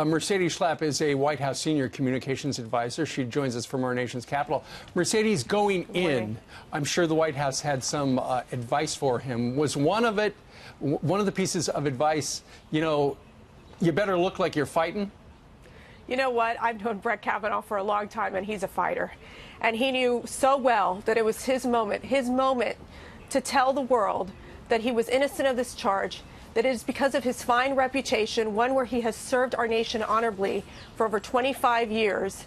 Mercedes Schlapp is a White House senior communications advisor. She joins us from our nation's capital. Mercedes, going in, I'm sure the White House had some advice for him. Was one of the pieces of advice, you better look like you're fighting? You know what? I've known Brett Kavanaugh for a long time, and he's a fighter. And he knew so well that it was his moment to tell the world that he was innocent of this charge, that it is because of his fine reputation, one where he has served our nation honorably for over 25 years,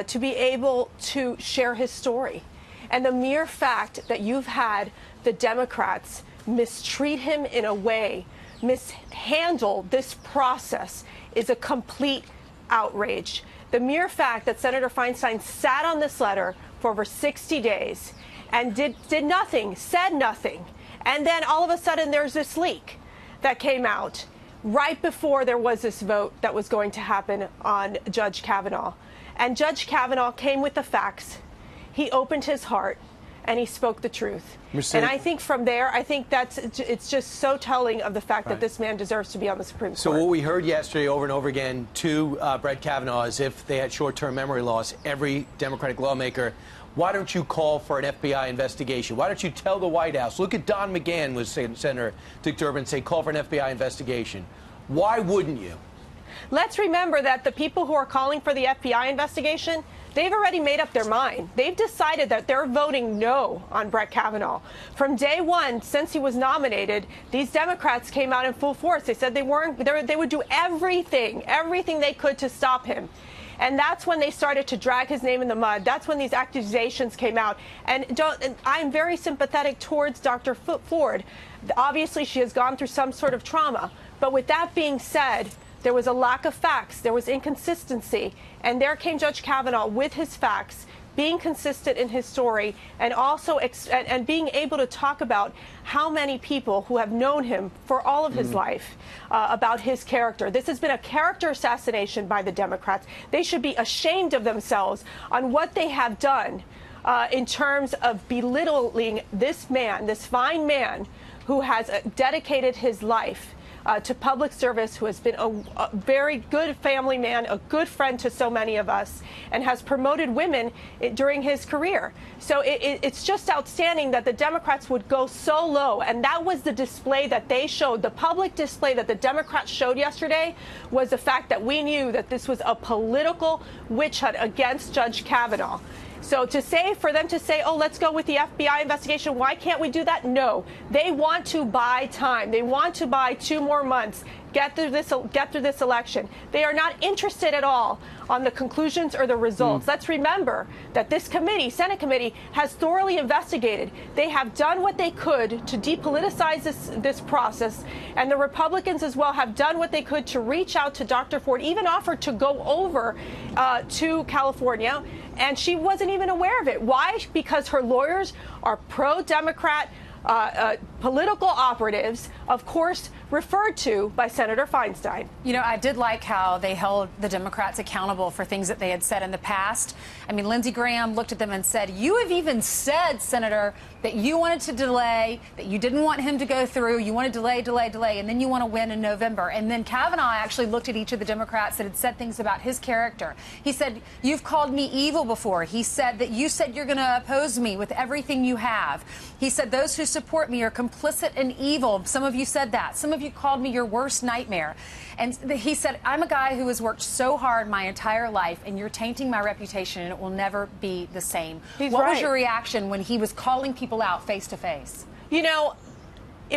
to be able to share his story. And the mere fact that you've had the Democrats mistreat him in a way, mishandle this process, is a complete outrage. The mere fact that Senator Feinstein sat on this letter for over 60 days and did nothing, said nothing, and then all of a sudden there's this leak that came out right before there was this vote that was going to happen on Judge Kavanaugh. And Judge Kavanaugh came with the facts. He opened his heart and he spoke the truth. And I think from there, it's just so telling of the fact that this man deserves to be on the Supreme Court. So what we heard yesterday over and over again to Brett Kavanaugh is if they had short-term memory loss, every Democratic lawmaker, why don't you call for an FBI investigation? Why don't you tell the White House? Look at Don McGahn was saying, Senator Dick Durbin, say call for an FBI investigation. Why wouldn't you? Let's remember that the people who are calling for the FBI investigation, they've already made up their mind. They've decided that they're voting no on Brett Kavanaugh. From day one, since he was nominated, these Democrats came out in full force. They said they would do everything they could to stop him. And that's when they started to drag his name in the mud. That's when these accusations came out. And I'm very sympathetic towards Dr. Ford. Obviously, she has gone through some sort of trauma. But with that being said, there was a lack of facts. There was inconsistency. And there came Judge Kavanaugh with his facts, being consistent in his story, and also and being able to talk about how many people who have known him for all of his life about his character. This has been a character assassination by the Democrats. They should be ashamed of themselves on what they have done in terms of belittling this man, this fine man who has dedicated his life to public service, who has been a very good family man, a good friend to so many of us, and has promoted women during his career. So it's just outstanding that the Democrats would go so low. And that was the display that they showed. The public display that the Democrats showed yesterday was the fact that we knew that this was a political witch hunt against Judge Kavanaugh. So for them to say, oh, let's go with the FBI investigation, why can't we do that? No, they want to buy time. They want to buy 2 more months, get through this election. They are not interested at all on the conclusions or the results. Let's remember that this committee, Senate committee, has thoroughly investigated. They have done what they could to depoliticize this process, and the Republicans as well have done what they could to reach out to Dr. Ford, even offered to go over to California, and she wasn't even aware of it. Why? Because her lawyers are pro-Democrat political operatives, of course, referred to by Senator Feinstein. I did like how they held the Democrats accountable for things that they had said in the past. I mean, Lindsey Graham looked at them and said, you have even said, Senator, that you wanted to delay, that you didn't want him to go through, you want to delay, and then you want to win in November. And then Kavanaugh actually looked at each of the Democrats that had said things about his character. He said, you've called me evil before. He said that you said you're going to oppose me with everything you have. He said those who support me are complicit in evil. Some of you said that. Some of you called me your worst nightmare. And he said, I'm a guy who has worked so hard my entire life, and you're tainting my reputation, and it will never be the same. What was your reaction when he was calling people out face to face? He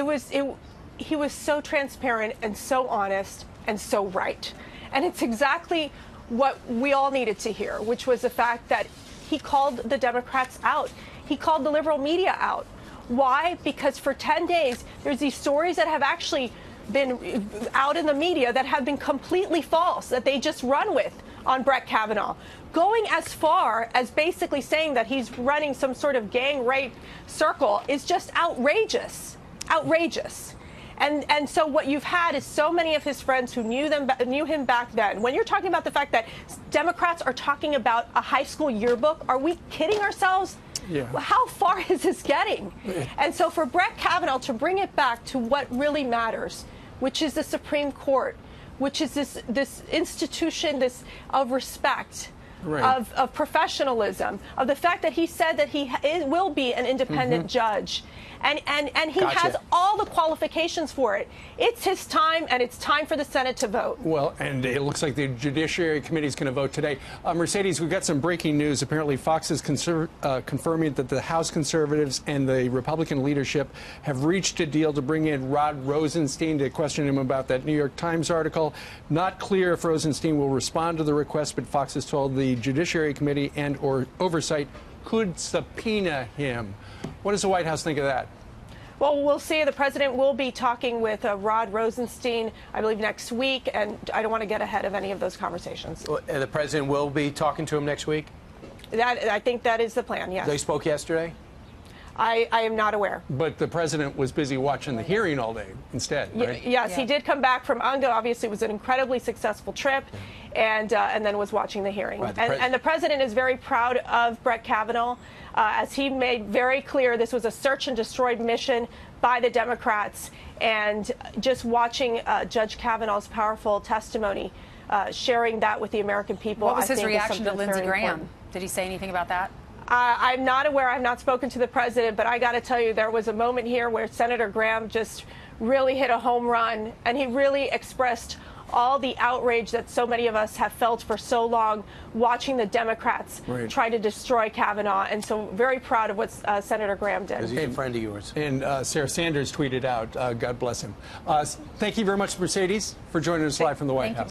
was so transparent and so honest and so right. And it's exactly what we all needed to hear, which was the fact that he called the Democrats out. He called the liberal media out. Why? Because for 10 days, there's these stories that have actually been out in the media that have been completely false, that they just run with on Brett Kavanaugh, going as far as basically saying that he's running some sort of gang rape circle is just outrageous. Outrageous. And so what you've had is so many of his friends who knew him back then. When you're talking about the fact that Democrats are talking about a high school yearbook, are we kidding ourselves? Yeah. How far is this getting? And so for Brett Kavanaugh to bring it back to what really matters, which is the Supreme Court, which is this institution of respect. Right. Of professionalism, of the fact that he said that he will be an independent judge. And he Gotcha. has all the qualifications for it. It's his time, and it's time for the Senate to vote. Well, and it looks like the Judiciary Committee is going to vote today. Mercedes, we've got some breaking news. Apparently, Fox is confirming that the House conservatives and the Republican leadership have reached a deal to bring in Rod Rosenstein to question him about that New York Times article. Not clear if Rosenstein will respond to the request, but Fox has told the Judiciary Committee and or Oversight could subpoena him. What does the White House think of that? Well, we'll see. The president will be talking with Rod Rosenstein, I believe, next week, and I don't want to get ahead of any of those conversations. And the president will be talking to him next week? I think that is the plan, yes. They spoke yesterday? I am not aware. But the president was busy watching the hearing all day instead, right? Yes, he did come back from UNGA. Obviously, it was an incredibly successful trip, and then was watching the hearing. Right, And the president is very proud of Brett Kavanaugh, as he made very clear this was a search and destroy mission by the Democrats. And just watching Judge Kavanaugh's powerful testimony, sharing that with the American people. What was I his think reaction to Lindsey Graham? Important. Did he say anything about that? I'm not aware. I've not spoken to the president, but I got to tell you, there was a moment here where Senator Graham just really hit a home run, and he really expressed all the outrage that so many of us have felt for so long watching the Democrats try to destroy Kavanaugh. And so very proud of what Senator Graham did. Because he's a friend of yours. And Sarah Sanders tweeted out, God bless him. Thank you very much, Mercedes, for joining us live from the White House.